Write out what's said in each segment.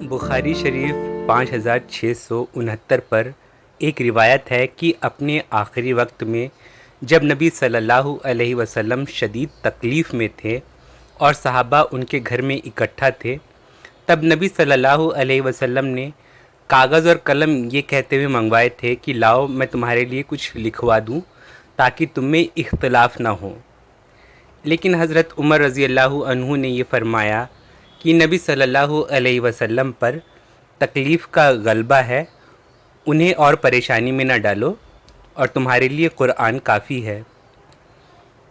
बुखारी शरीफ 5669 पर एक रिवायत है कि अपने आखिरी वक्त में जब नबी सल्लल्लाहु अलैहि वसल्लम शदीद तकलीफ़ में थे और सहाबा उनके घर में इकट्ठा थे, तब नबी सल्लल्लाहु अलैहि वसल्लम ने कागज़ और कलम ये कहते हुए मंगवाए थे कि लाओ मैं तुम्हारे लिए कुछ लिखवा दूँ ताकि तुम में इख्तलाफ ना हो। लेकिन हज़रत उमर रज़ी अल्लाहु अन्हु ने ये फ़रमाया कि नबी सल्लल्लाहु अलैहि वसल्लम पर तकलीफ़ का गलबा है, उन्हें और परेशानी में न डालो और तुम्हारे लिए कुरान काफ़ी है।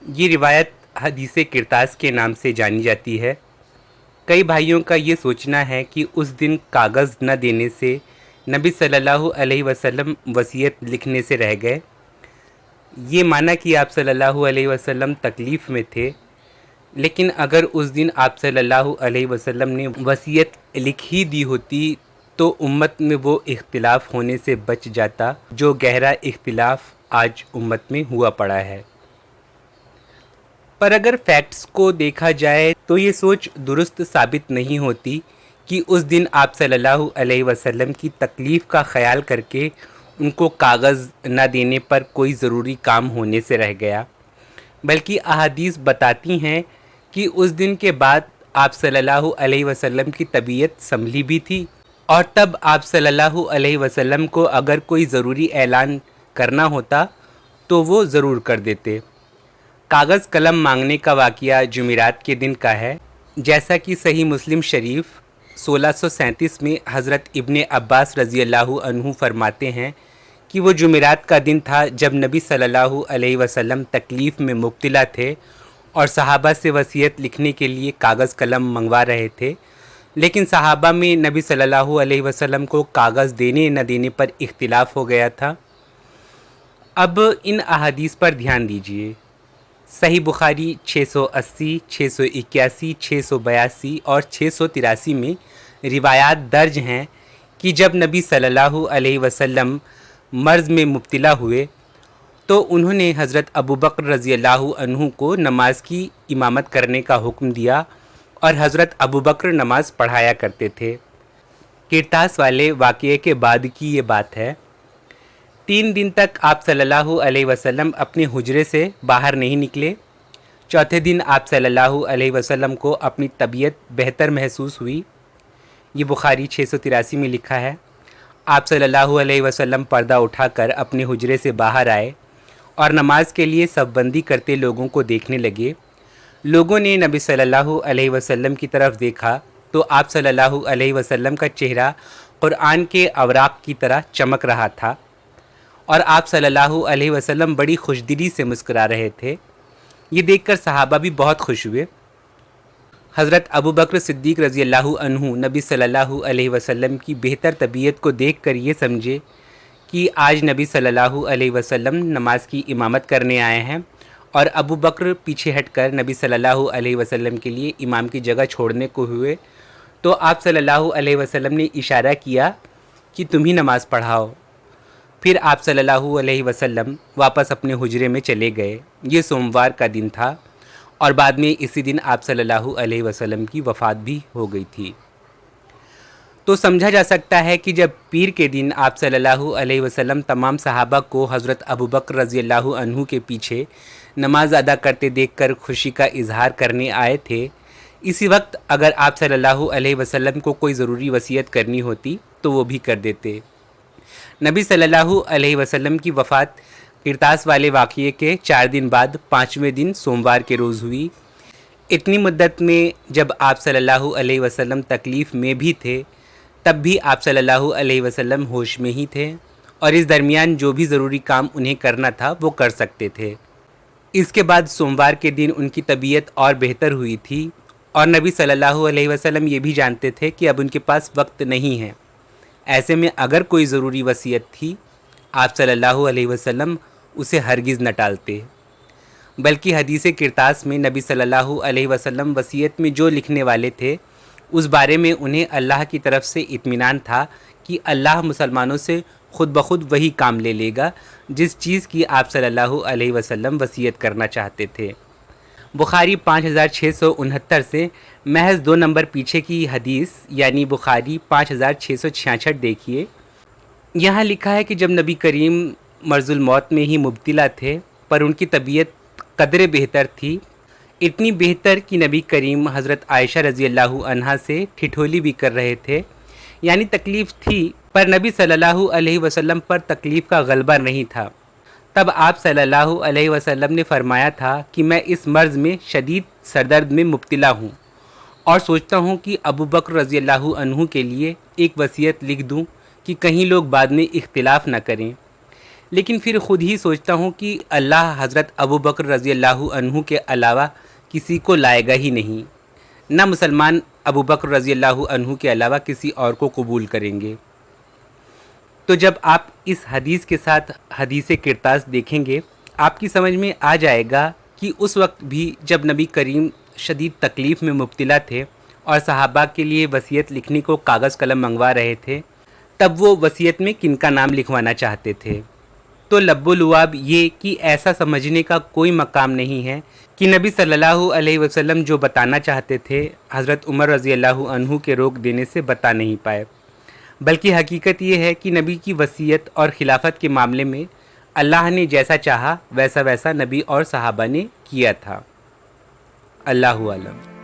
ये रिवायत हदीस किरतास के नाम से जानी जाती है। कई भाइयों का ये सोचना है कि उस दिन कागज़ न देने से नबी सल्लल्लाहु अलैहि वसल्लम वसीयत लिखने से रह गए। ये माना कि आप सल्लल्लाहु अलैहि वसल्लम तकलीफ़ में थे, लेकिन अगर उस दिन आप सल्लल्लाहु अलैहि वसल्लम ने वसीयत लिख ही दी होती तो उम्मत में वो इख्तिलाफ़ होने से बच जाता जो गहरा इख्तिलाफ़ आज उम्मत में हुआ पड़ा है। पर अगर फैक्ट्स को देखा जाए तो ये सोच दुरुस्त साबित नहीं होती कि उस दिन आप सल्लल्लाहु अलैहि वसल्लम की तकलीफ़ का ख्याल करके उनको कागज़ न देने पर कोई ज़रूरी काम होने से रह गया, बल्कि अहादीस बताती हैं कि उस दिन के बाद आप सल्लल्लाहु अलैहि वसल्लम की तबीयत संभली भी थी और तब आप सल्लल्लाहु अलैहि वसल्लम को अगर कोई ज़रूरी ऐलान करना होता तो वो ज़रूर कर देते। कागज़ कलम मांगने का वाक़या जुमेरात के दिन का है, जैसा कि सही मुस्लिम शरीफ 1637 में हज़रत इब्ने अब्बास रज़ी अल्लाहु अन्हु फरमाते हैं कि वो जुमेरात का दिन था जब नबी सल्लल्लाहु अलैहि वसल्लम तकलीफ़ में मुब्तला थे और सहाबा से वसीयत लिखने के लिए कागज़ कलम मंगवा रहे थे, लेकिन सहाबा में नबी सल्लल्लाहु अलैहि वसल्लम को कागज़ देने न देने पर इख्तिलाफ़ हो गया था। अब इन अहादीस पर ध्यान दीजिए। सही बुखारी 680, 681, 682 और 683 में रिवायात दर्ज हैं कि जब नबी सल्लल्लाहु अलैहि वसल्लम मर्ज़ में मुब्तला हुए तो उन्होंने हज़रत अबू बकर रज़ी अल्लाहु अन्हु को नमाज की इमामत करने का हुक्म दिया और हज़रत अबू बकर नमाज पढ़ाया करते थे। किरतास वाले वाक़ये के बाद की ये बात है। 3 दिन तक आप सल्लल्लाहु अलैहि वसल्लम अपने हुजरे से बाहर नहीं निकले। चौथे दिन आप सल्लल्लाहु अलैहि वसल्लम को अपनी तबीयत बेहतर महसूस हुई। ये बुखारी 683 में लिखा है। आप सल्लल्लाहु अलैहि वसल्लम पर्दा उठाकर अपने हुजरे से बाहर आए और नमाज के लिए सफ़बंदी करते लोगों को देखने लगे। लोगों ने नबी सल्लल्लाहु अलैहि वसल्लम की तरफ देखा तो आप सल्लल्लाहु अलैहि वसल्लम का चेहरा कुरान के अवराक़ की तरह चमक रहा था और आप सल्लल्लाहु अलैहि वसल्लम बड़ी खुशदिली से मुस्कुरा रहे थे। ये देखकर सहाबा भी बहुत खुश हुए। हज़रत अबू बकर सिद्दीक़ रज़ी अल्लाहु अन्हु नबी सल्लल्लाहु अलैहि वसल्लम की बेहतर तबीयत को देखकर ये समझे कि आज नबी सल्लल्लाहु अलैहि वसल्लम नमाज की इमामत करने आए हैं और अबू बकर पीछे हटकर नबी सल्लल्लाहु अलैहि वसल्लम के लिए इमाम की जगह छोड़ने को हुए तो आप सल्लल्लाहु अलैहि वसल्लम ने इशारा किया कि तुम ही नमाज़ पढ़ाओ। फिर आप सल्लल्लाहु अलैहि वसल्लम वापस अपने हुजरे में चले गए। ये सोमवार का दिन था और बाद में इसी दिन आप सल्लल्लाहु अलैहि वसल्लम की वफ़ात भी हो गई थी। तो समझा जा सकता है कि जब पीर के दिन आप सल्लल्लाहु अलैहि वसल्लम तमाम सहाबा को हज़रत अबू बकर रज़ी अल्लाहु अन्हु के पीछे नमाज अदा करते देखकर खुशी का इजहार करने आए थे, इसी वक्त अगर आप सल्लल्लाहु अलैहि वसल्लम को कोई ज़रूरी वसीयत करनी होती तो वो भी कर देते। नबी सल्लल्लाहु अलैहि वसल्लम की वफ़ात किरतास वाले वाक़ये के 4 दिन बाद 5वें दिन सोमवार के रोज़ हुई। इतनी मुद्दत में जब आप सल्लल्लाहु अलैहि वसल्लम तकलीफ़ में भी थे तब भी आप सल्लल्लाहु अलैहि वसल्लम होश में ही थे और इस दरमियान जो भी ज़रूरी काम उन्हें करना था वो कर सकते थे। इसके बाद सोमवार के दिन उनकी तबीयत और बेहतर हुई थी और नबी सल्लल्लाहु अलैहि वसल्लम ये भी जानते थे कि अब उनके पास वक्त नहीं है। ऐसे में अगर कोई ज़रूरी वसीयत थी आप सल्लल्लाहु अलैहि वसल्लम उसे हरगिज़ न टालते, बल्कि हदीस किरतास में नबी सल्लल्लाहु अलैहि वसल्लम वसीयत में जो लिखने वाले थे उस बारे में उन्हें अल्लाह की तरफ से इत्मीनान था कि अल्लाह मुसलमानों से ख़ुद ब खुद वही काम ले लेगा जिस चीज़ की आप सल्लल्लाहु अलैहि वसल्लम वसीयत करना चाहते थे। بخاری 5669 سے محض 2 نمبر پیچھے کی حدیث یعنی بخاری 5666 دیکھیے. یہاں لکھا ہے کہ جب نبی کریم مرض الموت میں ہی مبتلا تھے پر ان کی طبیعت قدرے بہتر تھی، اتنی بہتر کہ نبی کریم حضرت عائشہ رضی اللہ عنہا سے ٹھٹھولی بھی کر رہے تھے. یعنی تکلیف تھی پر نبی صلی اللہ علیہ وسلم پر تکلیف کا غلبہ نہیں تھا. تب آپ صلی اللہ علیہ وسلم نے فرمایا تھا کہ میں اس مرض میں شدید سردرد میں مبتلا ہوں اور سوچتا ہوں کہ ابو بکر رضی اللہ عنہ کے لیے ایک وصیت لکھ دوں کہ کہیں لوگ بعد میں اختلاف نہ کریں. لیکن پھر خود ہی سوچتا ہوں کہ اللہ حضرت ابو بکر رضی اللہ عنہ کے علاوہ کسی کو لائے گا ہی نہیں، نہ مسلمان ابو بکر رضی اللہ عنہ کے علاوہ کسی اور کو قبول کریں گے. تو جب آپ اس حدیث کے ساتھ حدیث کرتاس دیکھیں گے آپ کی سمجھ میں آ جائے گا کہ اس وقت بھی جب نبی کریم شدید تکلیف میں مبتلا تھے اور صحابہ کے لیے وصیت لکھنے کو کاغذ قلم منگوا رہے تھے تب وہ وصیت میں کن کا نام لکھوانا چاہتے تھے. تو لب و لعاب یہ کہ ایسا سمجھنے کا کوئی مقام نہیں ہے کہ نبی صلی اللہ علیہ وسلم جو بتانا چاہتے تھے حضرت عمر رضی اللہ عنہ کے روک دینے سے بتا نہیں پائے، بلکہ حقیقت یہ ہے کہ نبی کی وصیت اور خلافت کے معاملے میں اللہ نے جیسا چاہا ویسا نبی اور صحابہ نے کیا تھا. اللہ عالم.